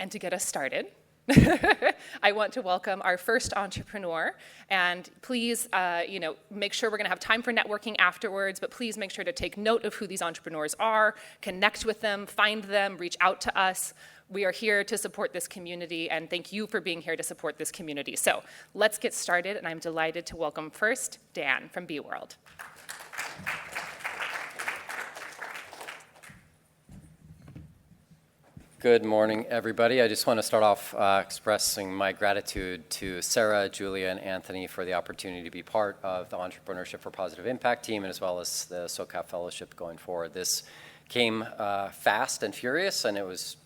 And to get us started, I want to welcome our first entrepreneur, and please, make sure we're going to have time for networking afterwards, but please make sure to take note of who these entrepreneurs are, connect with them, find them, reach out to us. We are here to support this community, and thank you for being here to support this community. So let's get started, and I'm delighted to welcome first Dan from b.world. Good morning, everybody. I just want to start off expressing my gratitude to Sarah, Julia, and Anthony for the opportunity to be part of the Entrepreneurship for Positive Impact team, and as well as the SOCAP Fellowship going forward. This came fast and furious, and it was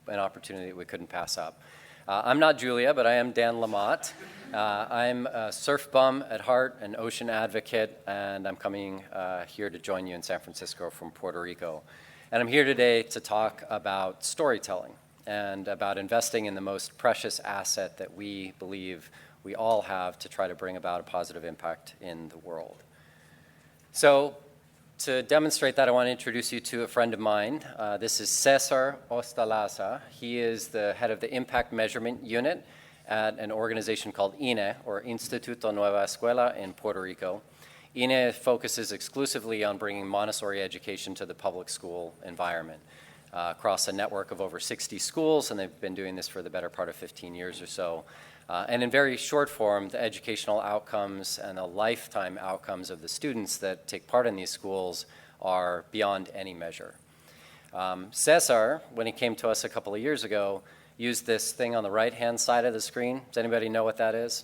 an opportunity that we couldn't pass up. I'm not Julia, but I am Dan Lammot. I'm a surf bum at heart, an ocean advocate, and I'm coming here to join you in San Francisco from Puerto Rico. And I'm here today to talk about storytelling and about investing in the most precious asset that we believe we all have to try to bring about a positive impact in the world. So to demonstrate that, I want to introduce you to a friend of mine. This is Cesar Ostalaza. He is the head of the Impact Measurement Unit at an organization called INE, or Instituto Nueva Escuela in Puerto Rico. INE focuses exclusively on bringing Montessori education to the public school environment across a network of over 60 schools, and they've been doing this for the better part of 15 years or so. And in very short form, the educational outcomes and the lifetime outcomes of the students that take part in these schools are beyond any measure. Cesar, when he came to us a couple of years ago, used this thing on the right-hand side of the screen. Does anybody know what that is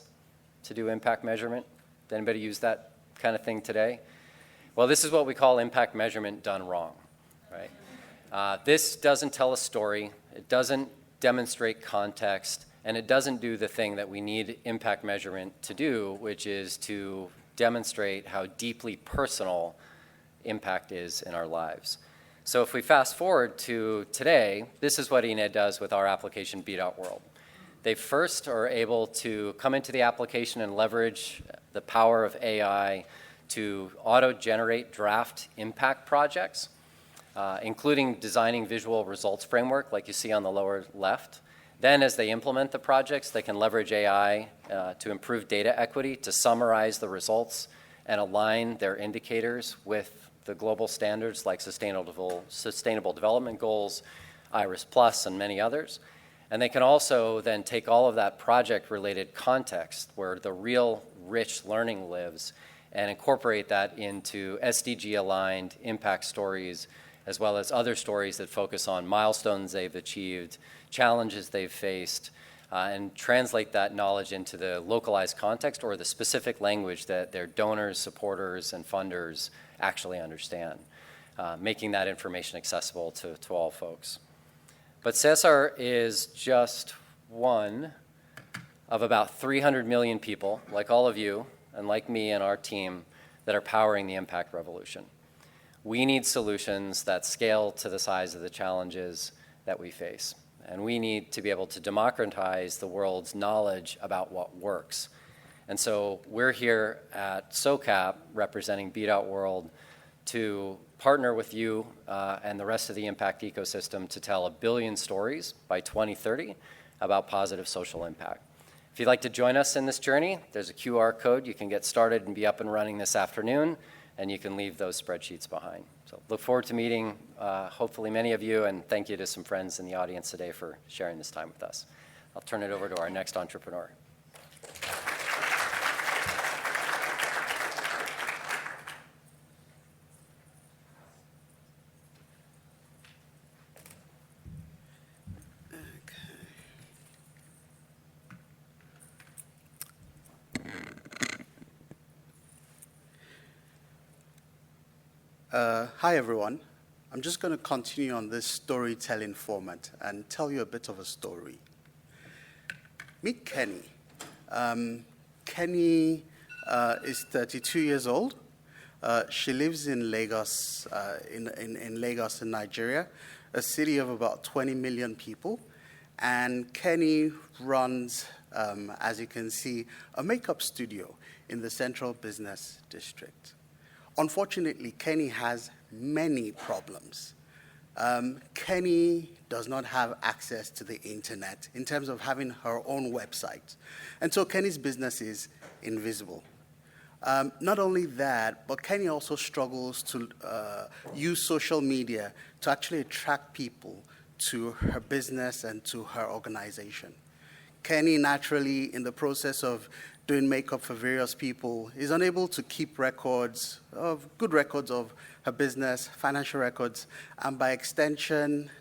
to do impact measurement? Does anybody use that kind of thing today? Well, this is what we call impact measurement done wrong, right? This doesn't tell a story, it doesn't demonstrate context, and it doesn't do the thing that we need impact measurement to do, which is to demonstrate how deeply personal impact is in our lives. So if we fast forward to today, this is what INE does with our application b.world. They first are able to come into the application and leverage the power of AI to auto-generate draft impact projects, including designing visual results framework like you see on the lower left. Then as they implement the projects, they can leverage AI to improve data equity, to summarize the results and align their indicators with the global standards like Sustainable Development Goals, IRIS+, and many others. And they can also then take all of that project-related context where the real rich learning lives and incorporate that into SDG-aligned impact stories, as well as other stories that focus on milestones they've achieved, challenges they've faced, and translate that knowledge into the localized context or the specific language that their donors, supporters, and funders actually understand, making that information accessible to all folks. But Cesar is just one of about 300 million people, like all of you and like me and our team, that are powering the impact revolution. We need solutions that scale to the size of the challenges that we face. And we need to be able to democratize the world's knowledge about what works. And so we're here at SOCAP representing b.world to partner with you and the rest of the impact ecosystem to tell 1 billion stories by 2030 about positive social impact. If you'd like to join us in this journey, there's a QR code. You can get started and be up and running this afternoon, and you can leave those spreadsheets behind. So look forward to meeting hopefully many of you, and thank you to some friends in the audience today for sharing this time with us. I'll turn it over to our next entrepreneur. Hi, everyone. I'm just going to continue on this storytelling format and tell you a bit of a story. Meet Kenny. Kenny is 32 years old. She lives in Lagos, in Lagos, in Nigeria, a city of about 20 million people. And Kenny runs, as you can see, a makeup studio in the Central Business District. Unfortunately, Kenny has many problems. Kenny does not have access to the internet in terms of having her own website. And so Kenny's business is invisible. Not only that, but Kenny also struggles to use social media to actually attract people to her business and to her organization. Kenny, naturally, in the process of doing makeup for various people, is unable to keep good records of her business, financial records, and by extension,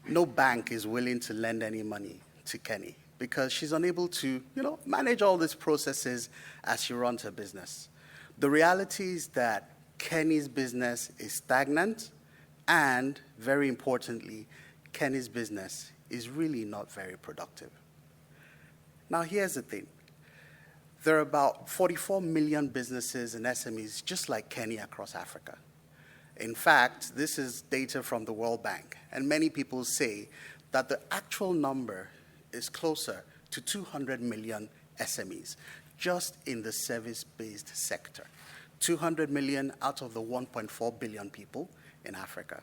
no bank is willing to lend any money to Kenny because she's unable to, manage all these processes as she runs her business. The reality is that Kenny's business is stagnant, and very importantly, Kenny's business is really not very productive. Now, here's the thing. There are about 44 million businesses and SMEs just like Kenny across Africa. In fact, this is data from the World Bank, and many people say that the actual number is closer to 200 million SMEs just in the service-based sector. 200 million out of the 1.4 billion people in Africa.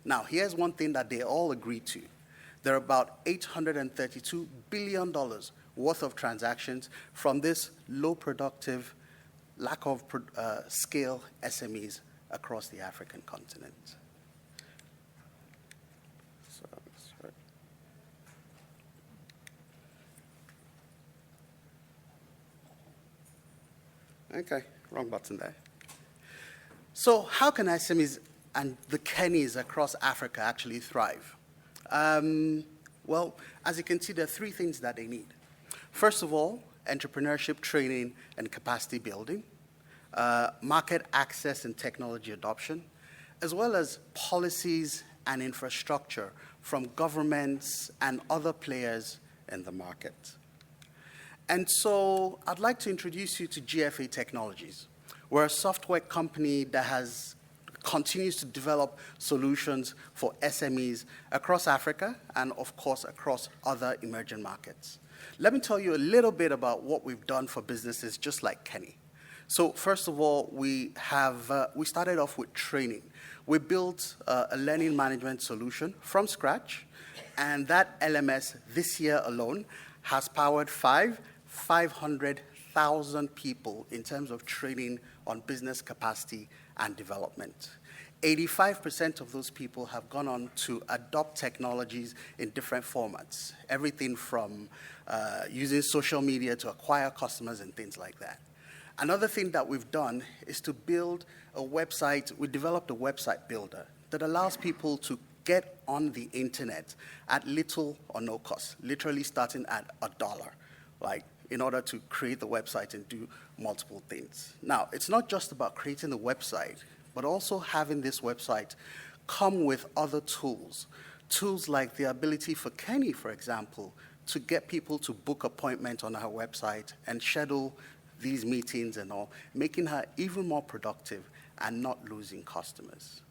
Now, here's one thing that they all agree to. There are about $832 billion worth of transactions from this low productive, lack of scale SMEs across the African continent. Okay, wrong button there. So how can SMEs and the Kennys across Africa actually thrive? Well, as you can see, there are three things that they need. First of all, entrepreneurship training and capacity building, market access and technology adoption, as well as policies and infrastructure from governments and other players in the market. And so I'd like to introduce you to GFA Technologies. We're a software company that continues to develop solutions for SMEs across Africa and, of course, across other emerging markets. Let me tell you a little bit about what we've done for businesses just like Kenny. So first of all, we started off with training. We built a learning management solution from scratch, and that LMS this year alone has powered 500,000 people in terms of training on business capacity and development. 85% of those people have gone on to adopt technologies in different formats, everything from using social media to acquire customers and things like that. Another thing that we've done is to build a website. We developed a website builder that allows people to get on the internet at little or no cost, literally starting at $1, in order to create the website and do multiple things. Now, it's not just about creating the website, but also having this website come with other tools like the ability for Kenny, for example, to get people to book appointments on her website and schedule these meetings and all, making her even more productive and not losing customers.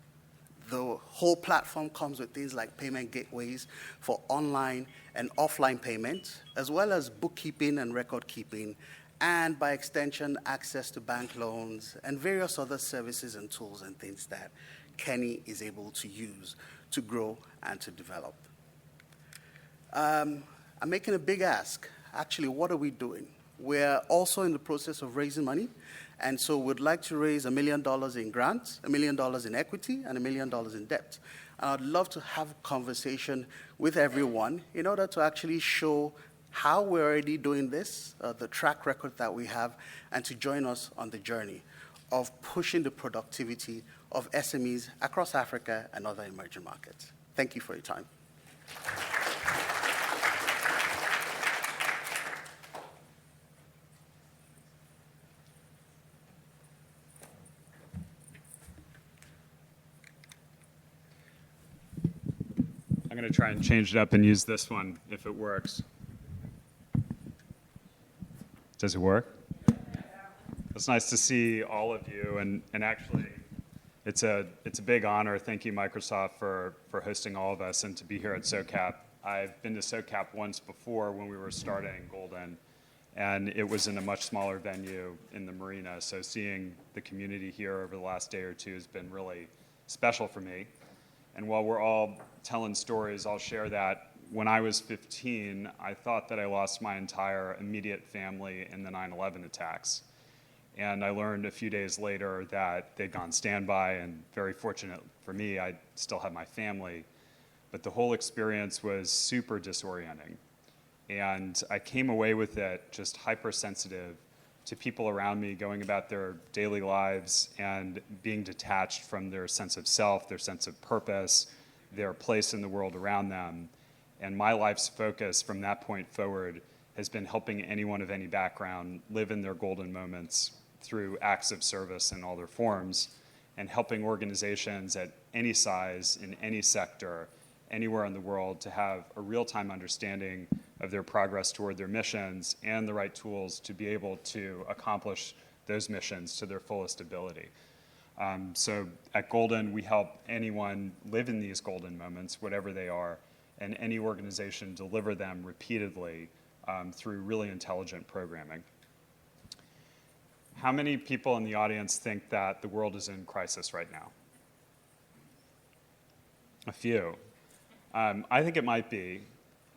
The whole platform comes with things like payment gateways for online and offline payments, as well as bookkeeping and record keeping, and by extension, access to bank loans and various other services and tools and things that Kenny is able to use to grow and to develop. I'm making a big ask. Actually, what are we doing? We're also in the process of raising money, and so we'd like to raise $1 million in grants, $1 million in equity, and $1 million in debt. And I'd love to have a conversation with everyone in order to actually show how we're already doing this, the track record that we have, and to join us on the journey of pushing the productivity of SMEs across Africa and other emerging markets. Thank you for your time. I'm going to try and change it up and use this one if it works. Does it work? It's nice to see all of you, and actually, it's a big honor. Thank you, Microsoft, for hosting all of us and to be here at SOCAP. I've been to SOCAP once before when we were starting Golden, and it was in a much smaller venue in the marina. So seeing the community here over the last day or two has been really special for me. And while we're all telling stories, I'll share that when I was 15, I thought that I lost my entire immediate family in the 9/11 attacks. And I learned a few days later that they'd gone standby, and very fortunate for me, I still had my family. But the whole experience was super disorienting. And I came away with it just hypersensitive to people around me going about their daily lives and being detached from their sense of self, their sense of purpose, their place in the world around them. And my life's focus from that point forward has been helping anyone of any background live in their golden moments through acts of service in all their forms, and helping organizations at any size, in any sector, anywhere in the world to have a real-time understanding of their progress toward their missions and the right tools to be able to accomplish those missions to their fullest ability. So at Golden, we help anyone live in these golden moments, whatever they are, and any organization deliver them repeatedly through really intelligent programming. How many people in the audience think that the world is in crisis right now? A few. I think it might be,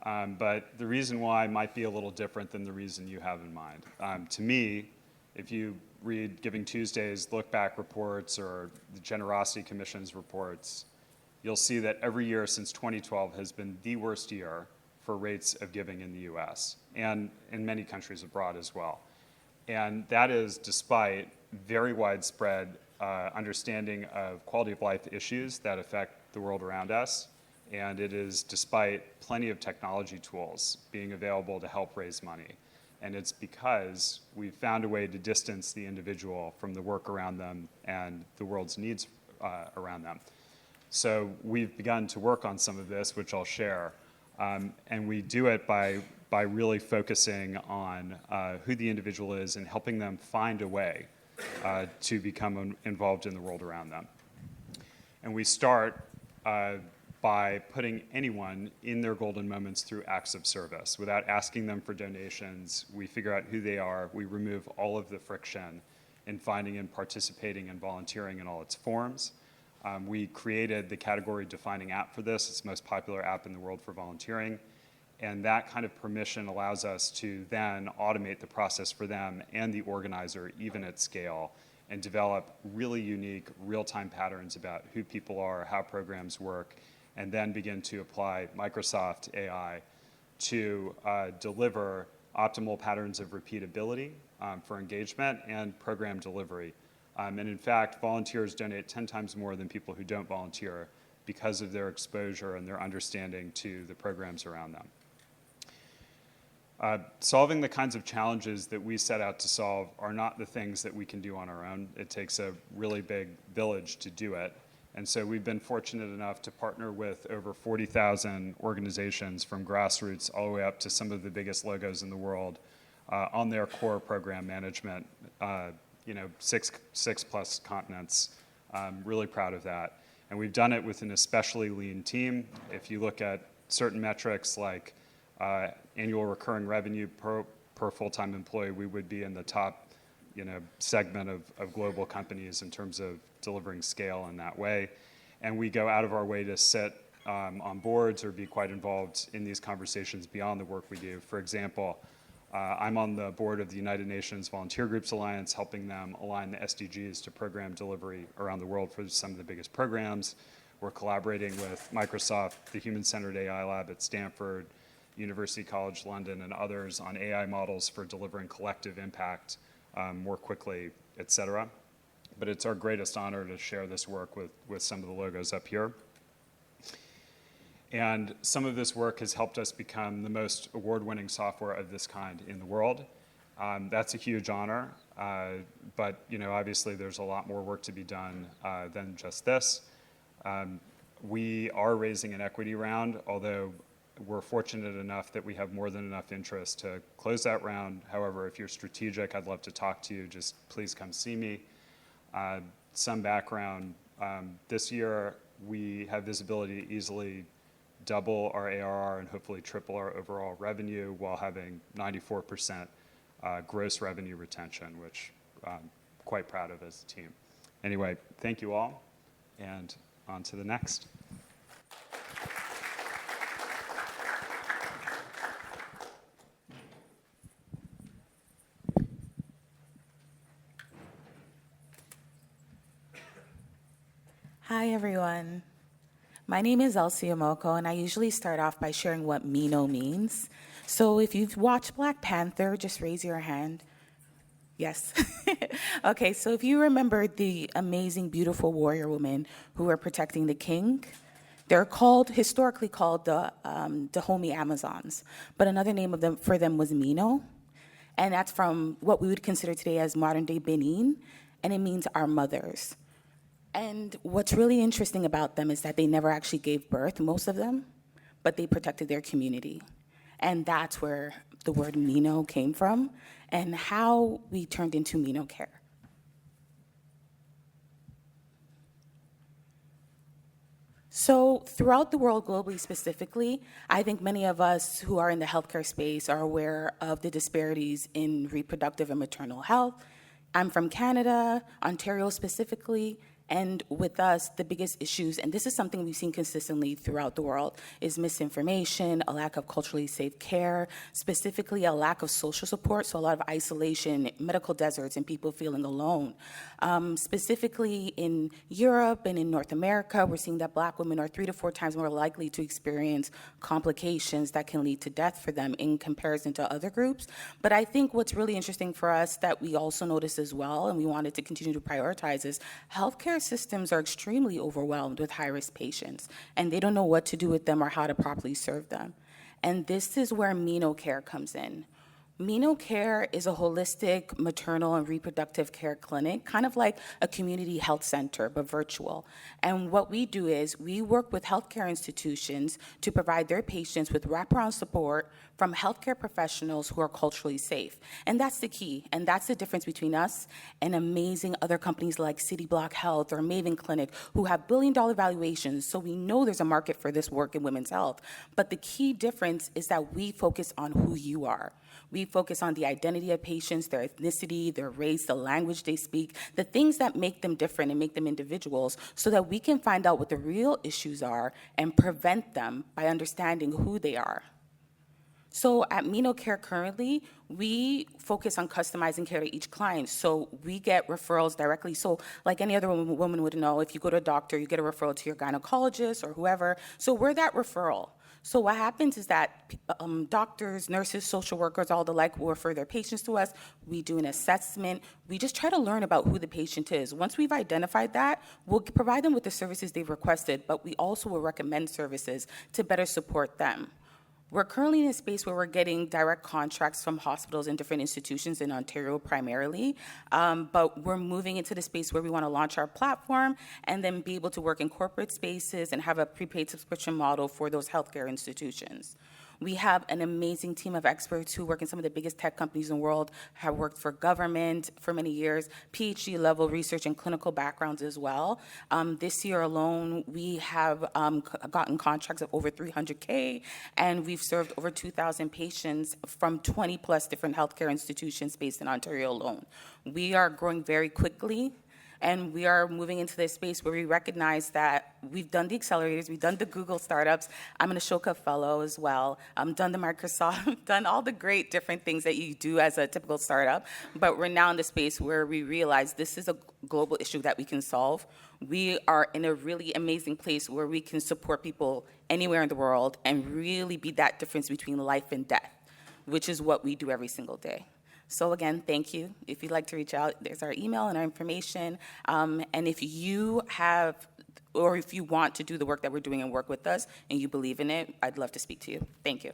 but the reason why might be a little different than the reason you have in mind. To me, if you read Giving Tuesday's Look Back reports or the Generosity Commission's reports, you'll see that every year since 2012 has been the worst year for rates of giving in the US and in many countries abroad as well. And that is despite very widespread understanding of quality of life issues that affect the world around us. And it is despite plenty of technology tools being available to help raise money. And it's because we've found a way to distance the individual from the work around them and the world's needs around them. So we've begun to work on some of this, which I'll share. And we do it by really focusing on who the individual is and helping them find a way to become involved in the world around them. And we start by putting anyone in their golden moments through acts of service. Without asking them for donations, we figure out who they are, we remove all of the friction in finding and participating and volunteering in all its forms. We created the category-defining app for this. It's the most popular app in the world for volunteering. And that kind of permission allows us to then automate the process for them and the organizer, even at scale, and develop really unique real-time patterns about who people are, how programs work, and then begin to apply Microsoft AI to deliver optimal patterns of repeatability for engagement and program delivery. And in fact, volunteers donate 10 times more than people who don't volunteer because of their exposure and their understanding to the programs around them. Solving the kinds of challenges that we set out to solve are not the things that we can do on our own. It takes a really big village to do it. And so we've been fortunate enough to partner with over 40,000 organizations from grassroots all the way up to some of the biggest logos in the world on their core program management, 6 plus continents. Really proud of that. And we've done it with an especially lean team. If you look at certain metrics like annual recurring revenue per full-time employee, we would be in the top segment of global companies in terms of delivering scale in that way. And we go out of our way to sit on boards or be quite involved in these conversations beyond the work we do. For example, I'm on the board of the United Nations Volunteer Groups Alliance, helping them align the SDGs to program delivery around the world for some of the biggest programs. We're collaborating with Microsoft, the Human-Centered AI Lab at Stanford, University College London, and others on AI models for delivering collective impact more quickly, et cetera. But it's our greatest honor to share this work with some of the logos up here. And some of this work has helped us become the most award-winning software of this kind in the world. That's a huge honor, but obviously there's a lot more work to be done than just this. We are raising an equity round, although we're fortunate enough that we have more than enough interest to close that round. However, if you're strategic, I'd love to talk to you. Just please come see me. Some background. This year, we have visibility to easily double our ARR and hopefully triple our overall revenue while having 94% gross revenue retention, which I'm quite proud of as a team. Anyway, thank you all, and on to the next. Hi, everyone. My name is Elsie Amoako, and I usually start off by sharing what Mino means. So if you've watched Black Panther, just raise your hand. Yes. Okay, so if you remember the amazing, beautiful warrior women who were protecting the king, they're historically called the Dahomey Amazons, but another name for them was Mino, and that's from what we would consider today as modern-day Benin, and it means our mothers. And what's really interesting about them is that they never actually gave birth, most of them, but they protected their community. And that's where the word Mino came from and how we turned into Mino Care. So throughout the world, globally specifically, I think many of us who are in the healthcare space are aware of the disparities in reproductive and maternal health. I'm from Canada, Ontario specifically, and with us, the biggest issues, and this is something we've seen consistently throughout the world, is misinformation, a lack of culturally safe care, specifically a lack of social support, so a lot of isolation, medical deserts, and people feeling alone. Specifically in Europe and in North America, we're seeing that Black women are 3 to 4 times more likely to experience complications that can lead to death for them in comparison to other groups. But I think what's really interesting for us that we also notice as well, and we wanted to continue to prioritize, is healthcare systems are extremely overwhelmed with high-risk patients, and they don't know what to do with them or how to properly serve them. And this is where Mino Care comes in. Mino Care is a holistic maternal and reproductive care clinic, kind of like a community health center, but virtual. And what we do is we work with healthcare institutions to provide their patients with wraparound support from healthcare professionals who are culturally safe. And that's the key, and that's the difference between us and amazing other companies like City Block Health or Maven Clinic who have billion-dollar valuations, so we know there's a market for this work in women's health. But the key difference is that we focus on who you are. We focus on the identity of patients, their ethnicity, their race, the language they speak, the things that make them different and make them individuals, so that we can find out what the real issues are and prevent them by understanding who they are. So at Mino Care currently, we focus on customizing care to each client. So we get referrals directly. So like any other woman would know, if you go to a doctor, you get a referral to your gynecologist or whoever. So we're that referral. So what happens is that doctors, nurses, social workers, all the like will refer their patients to us. We do an assessment. We just try to learn about who the patient is. Once we've identified that, we'll provide them with the services they've requested, but we also will recommend services to better support them. We're currently in a space where we're getting direct contracts from hospitals and different institutions in Ontario primarily, but we're moving into the space where we want to launch our platform and then be able to work in corporate spaces and have a prepaid subscription model for those healthcare institutions. We have an amazing team of experts who work in some of the biggest tech companies in the world, have worked for government for many years, PhD level research and clinical backgrounds as well. This year alone, we have gotten contracts of over $300K, and we've served over 2,000 patients from 20 plus different healthcare institutions based in Ontario alone. We are growing very quickly. And we are moving into this space where we recognize that we've done the accelerators, we've done the Google startups. I'm an Ashoka fellow as well. Done the Microsoft, done all the great different things that you do as a typical startup. But we're now in the space where we realize this is a global issue that we can solve. We are in a really amazing place where we can support people anywhere in the world and really be that difference between life and death, which is what we do every single day. So again, thank you. If you'd like to reach out, there's our email and our information. And if you have, or if you want to do the work that we're doing and work with us, and you believe in it, I'd love to speak to you. Thank you.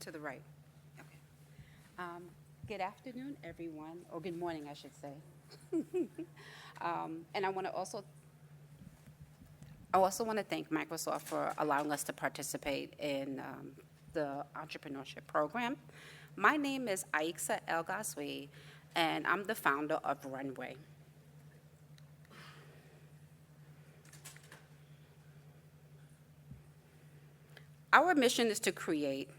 To the right. Okay. Good afternoon, everyone, or good morning, I should say. And I also want to thank Microsoft for allowing us to participate in the entrepreneurship program. My name is Aixa Elgazwe, and I'm the founder of Runwei. Our mission is to create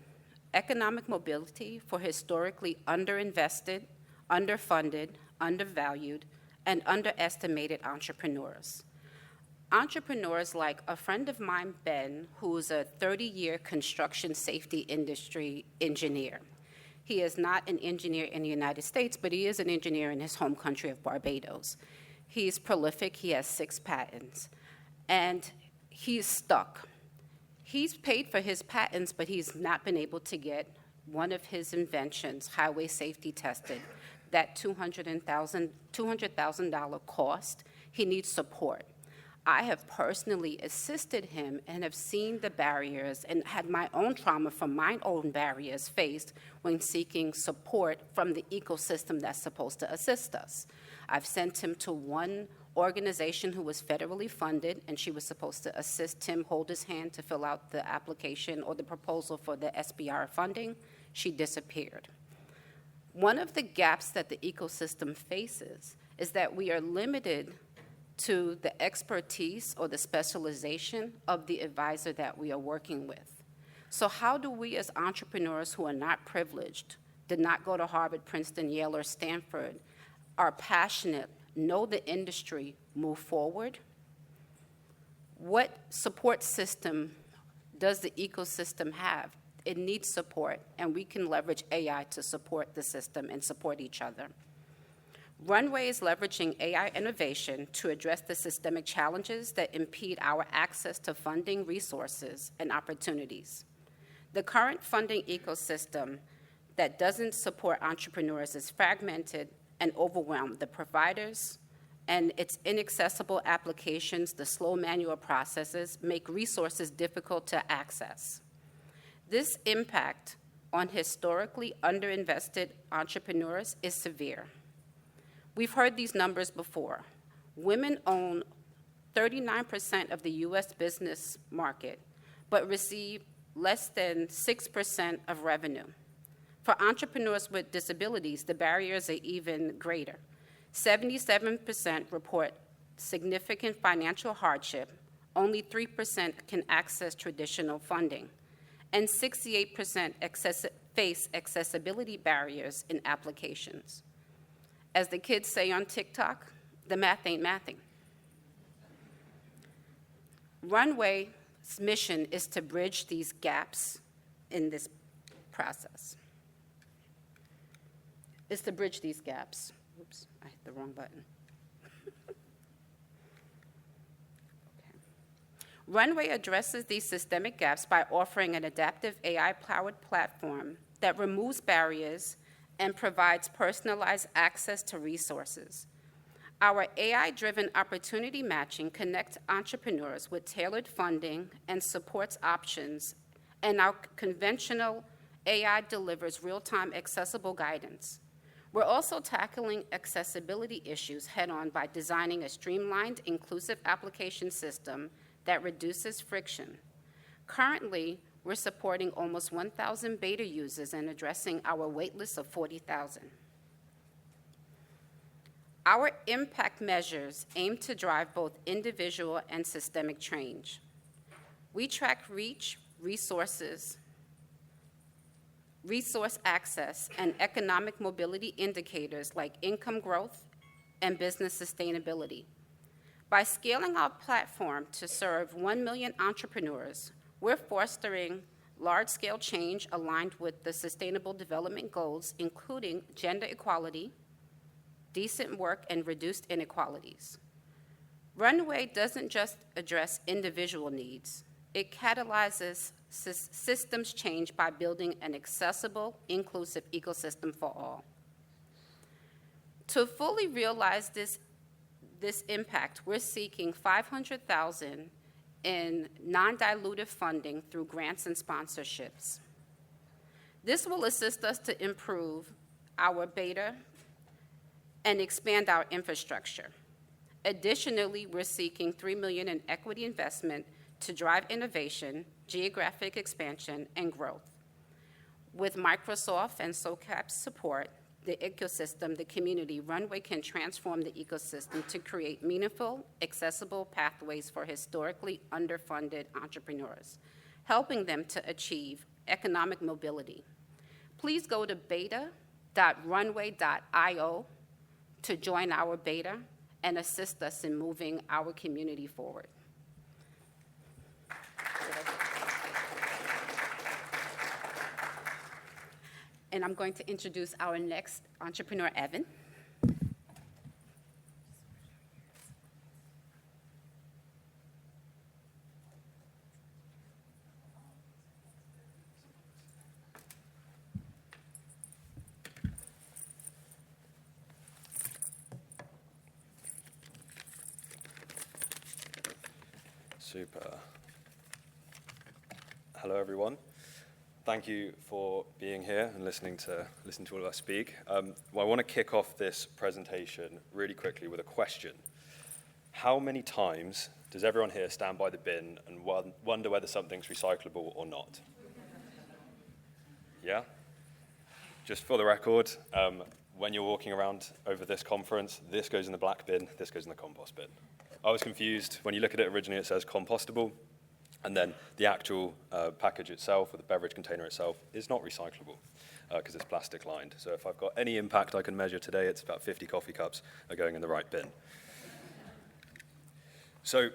economic mobility for historically underinvested, underfunded, undervalued, and underestimated entrepreneurs. Entrepreneurs like a friend of mine, Ben, who's a 30-year construction safety industry engineer. He is not an engineer in the United States, but he is an engineer in his home country of Barbados. He's prolific, he has 6 patents, and he's stuck. He's paid for his patents, but he's not been able to get one of his inventions highway safety tested. That $200,000 cost, he needs support. I have personally assisted him and have seen the barriers and had my own trauma from my own barriers faced when seeking support from the ecosystem that's supposed to assist us. I've sent him to one organization who was federally funded, and she was supposed to assist him, hold his hand to fill out the application or the proposal for the SBR funding. She disappeared. One of the gaps that the ecosystem faces is that we are limited to the expertise or the specialization of the advisor that we are working with. So how do we as entrepreneurs who are not privileged, did not go to Harvard, Princeton, Yale, or Stanford, are passionate, know the industry, move forward? What support system does the ecosystem have? It needs support, and we can leverage AI to support the system and support each other. Runwei is leveraging AI innovation to address the systemic challenges that impede our access to funding, resources, and opportunities. The current funding ecosystem that doesn't support entrepreneurs is fragmented and overwhelmed. The providers and its inaccessible applications, the slow manual processes, make resources difficult to access. This impact on historically underinvested entrepreneurs is severe. We've heard these numbers before. Women own 39% of the US business market, but receive less than 6% of revenue. For entrepreneurs with disabilities, the barriers are even greater. 77% report significant financial hardship. Only 3% can access traditional funding. And 68% face accessibility barriers in applications. As the kids say on TikTok, the math ain't mathing. Runwei's mission is to bridge these gaps in this process. Is to bridge these gaps. Oops, I hit the wrong button. Okay. Runwei addresses these systemic gaps by offering an adaptive AI-powered platform that removes barriers and provides personalized access to resources. Our AI-driven opportunity matching connects entrepreneurs with tailored funding and supports options, and our conventional AI delivers real-time accessible guidance. We're also tackling accessibility issues head-on by designing a streamlined, inclusive application system that reduces friction. Currently, we're supporting almost 1,000 beta users and addressing our waitlist of 40,000. Our impact measures aim to drive both individual and systemic change. We track reach, resource access, and economic mobility indicators like income growth and business sustainability. By scaling our platform to serve 1 million entrepreneurs, we're fostering large-scale change aligned with the Sustainable Development Goals, including gender equality, decent work, and reduced inequalities. Runwei doesn't just address individual needs. It catalyzes systems change by building an accessible, inclusive ecosystem for all. To fully realize this impact, we're seeking $500,000 in non-dilutive funding through grants and sponsorships. This will assist us to improve our beta and expand our infrastructure. Additionally, we're seeking $3 million in equity investment to drive innovation, geographic expansion, and growth. With Microsoft and SOCAP's support, the ecosystem, the community, Runwei can transform the ecosystem to create meaningful, accessible pathways for historically underfunded entrepreneurs, helping them to achieve economic mobility. Please go to beta.runway.io to join our beta and assist us in moving our community forward. And I'm going to introduce our next entrepreneur, Evan. Super. Hello, everyone. Thank you for being here and listening to all of us speak. Well, I want to kick off this presentation really quickly with a question. How many times does everyone here stand by the bin and wonder whether something's recyclable or not? Yeah? Just for the record, when you're walking around over this conference, this goes in the black bin, this goes in the compost bin. I was confused. When you look at it originally, it says compostable, and then the actual package itself, or the beverage container itself, is not recyclable because it's plastic lined. So if I've got any impact I can measure today, it's about 50 coffee cups are going in the right bin. So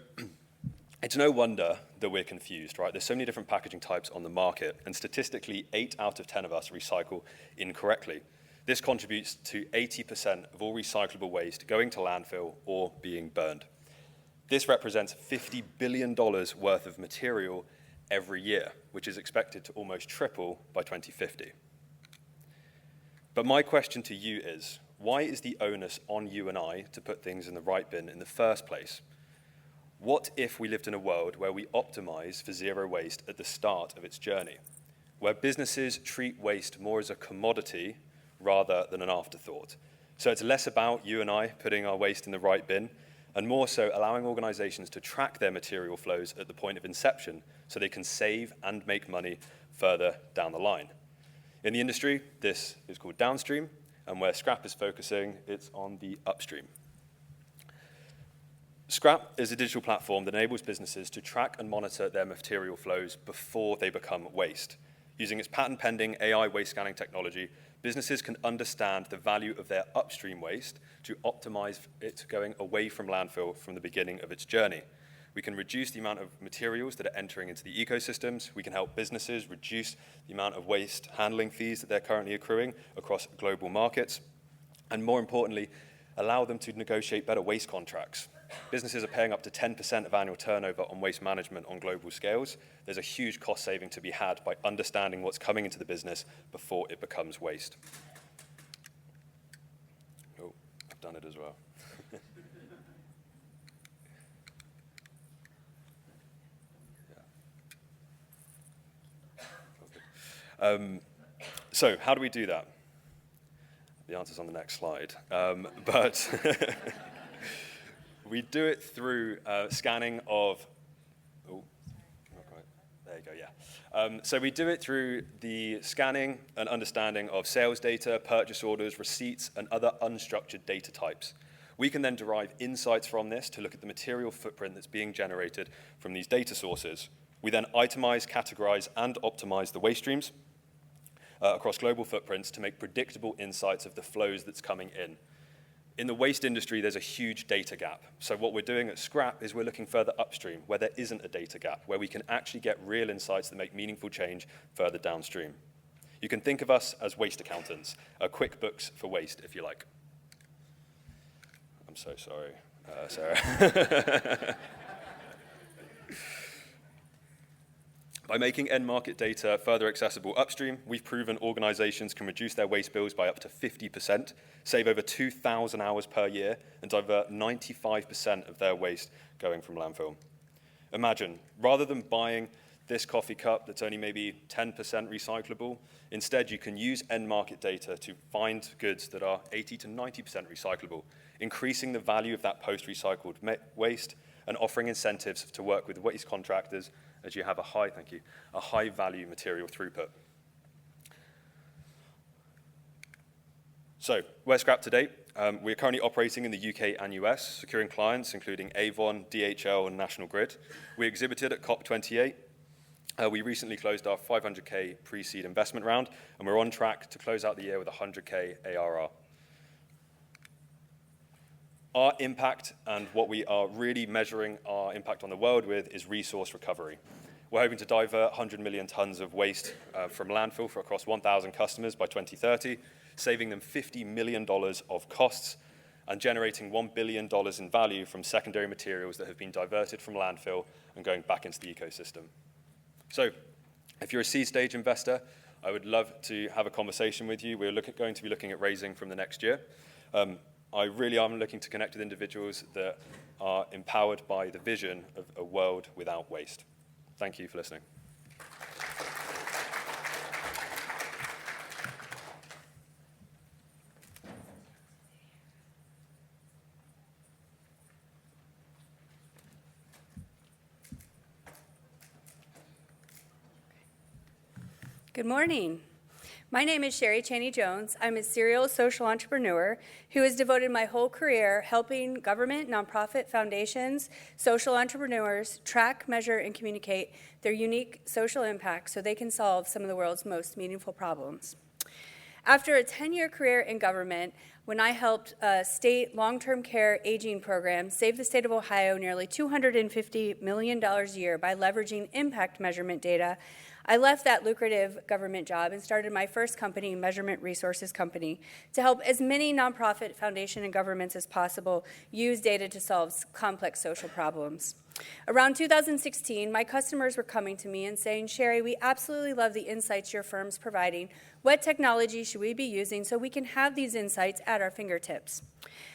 it's no wonder that we're confused, right? There's so many different packaging types on the market, and statistically, 8 out of 10 of us recycle incorrectly. This contributes to 80% of all recyclable waste going to landfill or being burned. This represents $50 billion worth of material every year, which is expected to almost triple by 2050. But my question to you is, why is the onus on you and I to put things in the right bin in the first place? What if we lived in a world where we optimize for zero waste at the start of its journey, where businesses treat waste more as a commodity rather than an afterthought? So it's less about you and I putting our waste in the right bin, and more so allowing organizations to track their material flows at the point of inception so they can save and make money further down the line. In the industry, this is called downstream, and where Scrapp is focusing, it's on the upstream. Scrapp is a digital platform that enables businesses to track and monitor their material flows before they become waste. Using its patent-pending AI waste scanning technology, businesses can understand the value of their upstream waste to optimize it going away from landfill from the beginning of its journey. We can reduce the amount of materials that are entering into the ecosystems. We can help businesses reduce the amount of waste handling fees that they're currently accruing across global markets. And more importantly, allow them to negotiate better waste contracts. Businesses are paying up to 10% of annual turnover on waste management on global scales. There's a huge cost saving to be had by understanding what's coming into the business before it becomes waste. Oh, I've done it as well. So how do we do that? The answer's on the next slide. But we do it through scanning of, oh, not quite. There you go, yeah. So we do it through the scanning and understanding of sales data, purchase orders, receipts, and other unstructured data types. We can then derive insights from this to look at the material footprint that's being generated from these data sources. We then itemize, categorize, and optimize the waste streams across global footprints to make predictable insights of the flows that's coming in. In the waste industry, there's a huge data gap. So what we're doing at Scrapp is we're looking further upstream, where there isn't a data gap, where we can actually get real insights that make meaningful change further downstream. You can think of us as waste accountants, QuickBooks for waste, if you like. I'm so sorry, Sarah. By making end market data further accessible upstream, we've proven organizations can reduce their waste bills by up to 50%, save over 2,000 hours per year, and divert 95% of their waste going from landfill. Imagine, rather than buying this coffee cup that's only maybe 10% recyclable, instead you can use end market data to find goods that are 80 to 90% recyclable, increasing the value of that post-recycled waste and offering incentives to work with waste contractors as you have a high value material throughput. So, where's Scrapp today? We're currently operating in the UK and US, securing clients including Avon, DHL, and National Grid. We exhibited at COP28, We recently closed our 500K pre-seed investment round, and we're on track to close out the year with 100K ARR. Our impact and what we are really measuring our impact on the world with is resource recovery. We're hoping to divert 100 million tons of waste from landfill for across 1,000 customers by 2030, saving them $50 million of costs and generating $1 billion in value from secondary materials that have been diverted from landfill and going back into the ecosystem. So if you're a seed stage investor, I would love to have a conversation with you. We're going to be looking at raising from the next year. I really am looking to connect with individuals that are empowered by the vision of a world without waste. Thank you for listening. Good morning. My name is Sheri Chaney Jones. I'm a serial social entrepreneur who has devoted my whole career helping government, nonprofit, foundations, social entrepreneurs track, measure, and communicate their unique social impact so they can solve some of the world's most meaningful problems. After a 10-year career in government, when I helped a state long-term care aging program save the state of Ohio nearly $250 million a year by leveraging impact measurement data, I left that lucrative government job and started my first company, Measurement Resources Company, to help as many nonprofit, foundation, and governments as possible use data to solve complex social problems. Around 2016, my customers were coming to me and saying, Sheri, we absolutely love the insights your firm's providing. What technology should we be using so we can have these insights at our fingertips?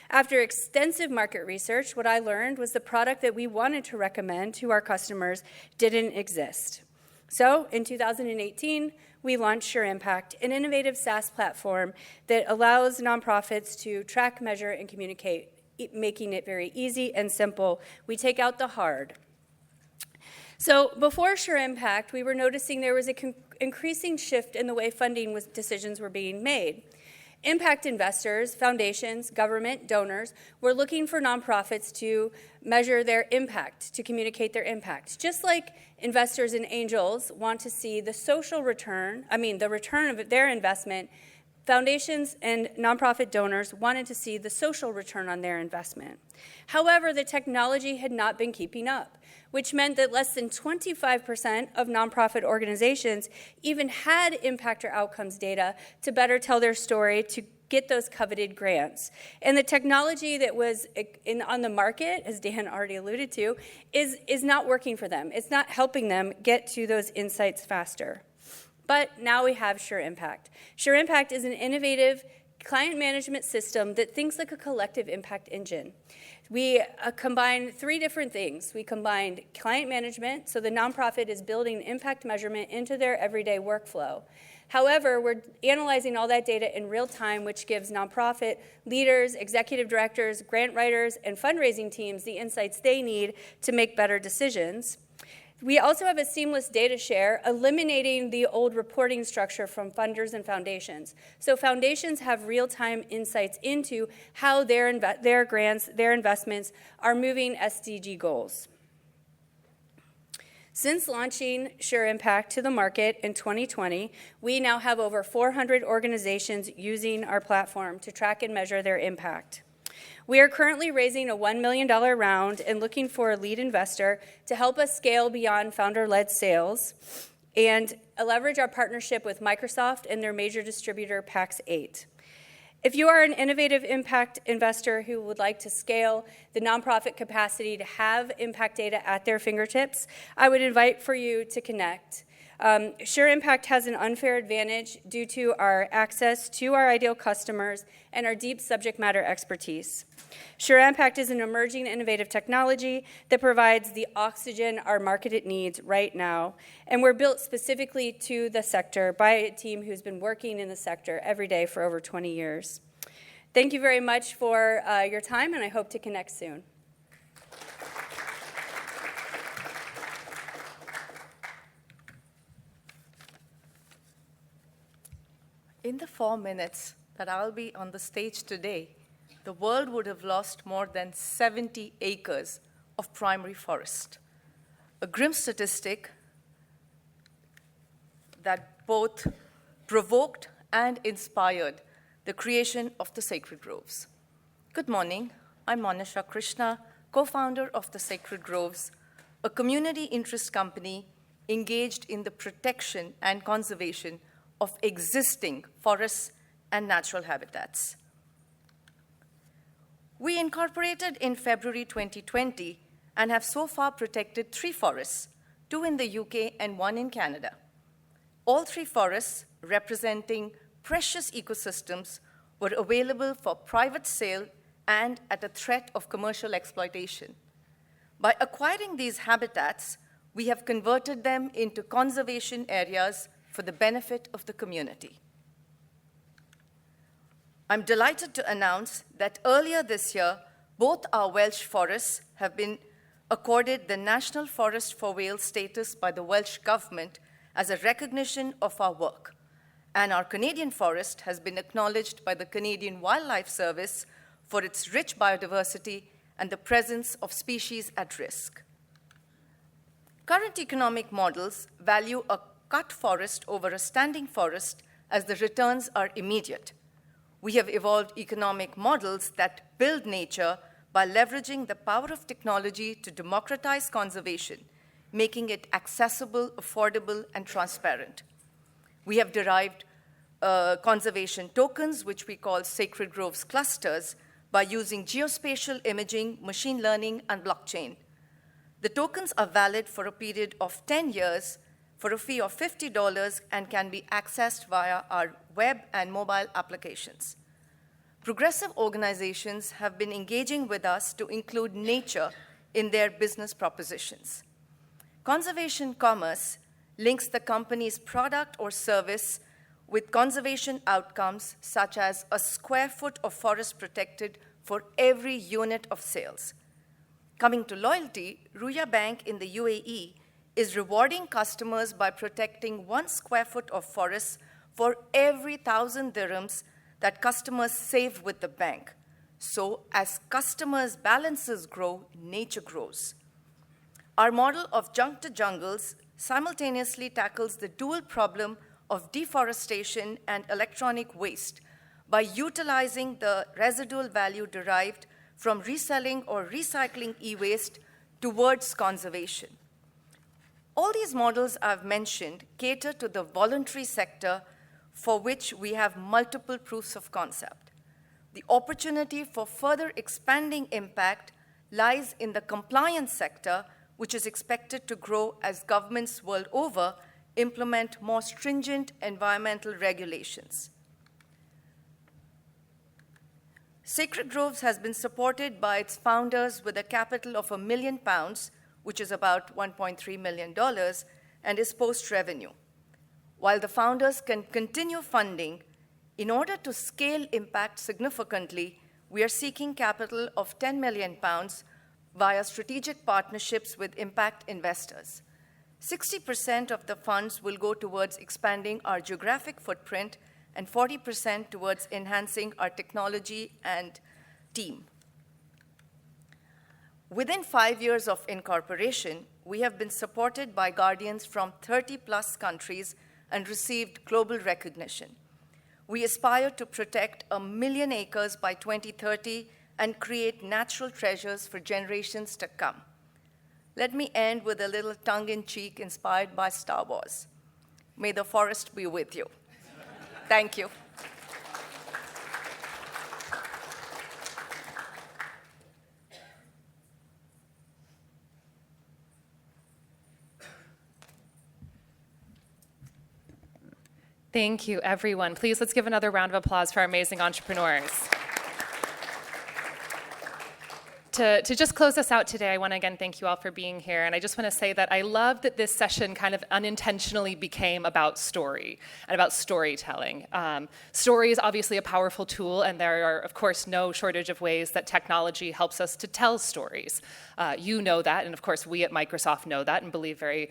After extensive market research, what I learned was the product that we wanted to recommend to our customers didn't exist. So in 2018, we launched SureImpact, an innovative SaaS platform that allows nonprofits to track, measure, and communicate, making it very easy and simple. We take out the hard. So before SureImpact, we were noticing there was an increasing shift in the way funding decisions were being made. Impact investors, foundations, government, donors were looking for nonprofits to measure their impact, to communicate their impact. Just like investors and angels want to see the social return, the return of their investment, foundations and nonprofit donors wanted to see the social return on their investment. However, the technology had not been keeping up, which meant that less than 25% of nonprofit organizations even had impact or outcomes data to better tell their story, to get those coveted grants. And the technology that was on the market, as Dan already alluded to, is not working for them. It's not helping them get to those insights faster. But now we have SureImpact. SureImpact is an innovative client management system that thinks like a collective impact engine. We combine three different things. We combined client management, so the nonprofit is building impact measurement into their everyday workflow. However, we're analyzing all that data in real time, which gives nonprofit leaders, executive directors, grant writers, and fundraising teams the insights they need to make better decisions. We also have a seamless data share, eliminating the old reporting structure from funders and foundations. So foundations have real-time insights into how their grants, their investments are moving SDG goals. Since launching SureImpact to the market in 2020, we now have over 400 organizations using our platform to track and measure their impact. We are currently raising a $1 million round and looking for a lead investor to help us scale beyond founder-led sales and leverage our partnership with Microsoft and their major distributor, Pax 8. If you are an innovative impact investor who would like to scale the nonprofit capacity to have impact data at their fingertips, I would invite for you to connect. SureImpact has an unfair advantage due to our access to our ideal customers and our deep subject matter expertise. SureImpact is an emerging innovative technology that provides the oxygen our market needs right now, and we're built specifically to the sector by a team who's been working in the sector every day for over 20 years. Thank you very much for your time, and I hope to connect soon. In the 4 minutes that I'll be on the stage today, the world would have lost more than 70 acres of primary forest. A grim statistic that both provoked and inspired the creation of the Sacred Groves. Good morning. I'm Monisha Krishna, co-founder of the Sacred Groves, a community interest company engaged in the protection and conservation of existing forests and natural habitats. We incorporated in February 2020 and have so far protected 3 forests, 2 in the UK and 1 in Canada. All 3 forests, representing precious ecosystems, were available for private sale and at a threat of commercial exploitation. By acquiring these habitats, we have converted them into conservation areas for the benefit of the community. I'm delighted to announce that earlier this year, both our Welsh forests have been accorded the National Forest for Wales status by the Welsh Government as a recognition of our work, and our Canadian forest has been acknowledged by the Canadian Wildlife Service for its rich biodiversity and the presence of species at risk. Current economic models value a cut forest over a standing forest as the returns are immediate. We have evolved economic models that build nature by leveraging the power of technology to democratize conservation, making it accessible, affordable, and transparent. We have derived conservation tokens, which we call Sacred Groves clusters, by using geospatial imaging, machine learning, and blockchain. The tokens are valid for a period of 10 years for a fee of $50 and can be accessed via our web and mobile applications. Progressive organizations have been engaging with us to include nature in their business propositions. Conservation commerce links the company's product or service with conservation outcomes, such as a square foot of forest protected for every unit of sales. Coming to loyalty, Ruya Bank in the UAE is rewarding customers by protecting 1 square foot of forest for every 1,000 dirhams that customers save with the bank. So as customers' balances grow, nature grows. Our model of junk to jungles simultaneously tackles the dual problem of deforestation and electronic waste by utilizing the residual value derived from reselling or recycling e-waste towards conservation. All these models I've mentioned cater to the voluntary sector, for which we have multiple proofs of concept. The opportunity for further expanding impact lies in the compliance sector, which is expected to grow as governments world over implement more stringent environmental regulations. Sacred Groves has been supported by its founders with a capital of £1 million, which is about $1.3 million, and is post-revenue. While the founders can continue funding, in order to scale impact significantly, we are seeking capital of £10 million via strategic partnerships with impact investors. 60% of the funds will go towards expanding our geographic footprint and 40% towards enhancing our technology and team. Within 5 years of incorporation, we have been supported by guardians from 30+ countries and received global recognition. We aspire to protect 1 million acres by 2030 and create natural treasures for generations to come. Let me end with a little tongue-in-cheek inspired by Star Wars. May the forest be with you. Thank you. Thank you, everyone. Please, let's give another round of applause for our amazing entrepreneurs. To just close us out today, I want to again thank you all for being here. And I just want to say that I love that this session kind of unintentionally became about story and about storytelling. Story is obviously a powerful tool, and there are, of course, no shortage of ways that technology helps us to tell stories. You know that, and of course, we at Microsoft know that and believe very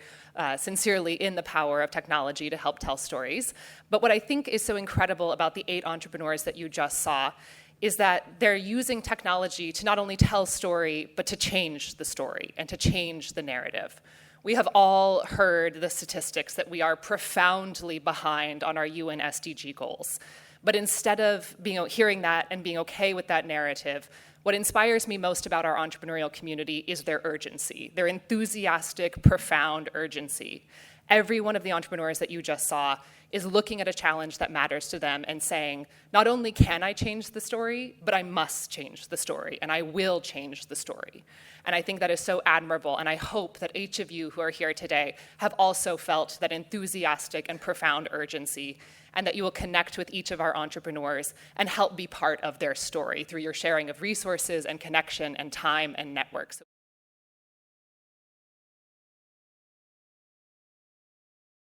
sincerely in the power of technology to help tell stories. But what I think is so incredible about the 8 entrepreneurs that you just saw is that they're using technology to not only tell story, but to change the story and to change the narrative. We have all heard the statistics that we are profoundly behind on our UN SDG goals. But instead of hearing that and being okay with that narrative, what inspires me most about our entrepreneurial community is their urgency, their enthusiastic, profound urgency. Every one of the entrepreneurs that you just saw is looking at a challenge that matters to them and saying, not only can I change the story, but I must change the story, and I will change the story. And I think that is so admirable, and I hope that each of you who are here today have also felt that enthusiastic and profound urgency, and that you will connect with each of our entrepreneurs and help be part of their story through your sharing of resources and connection and time and networks.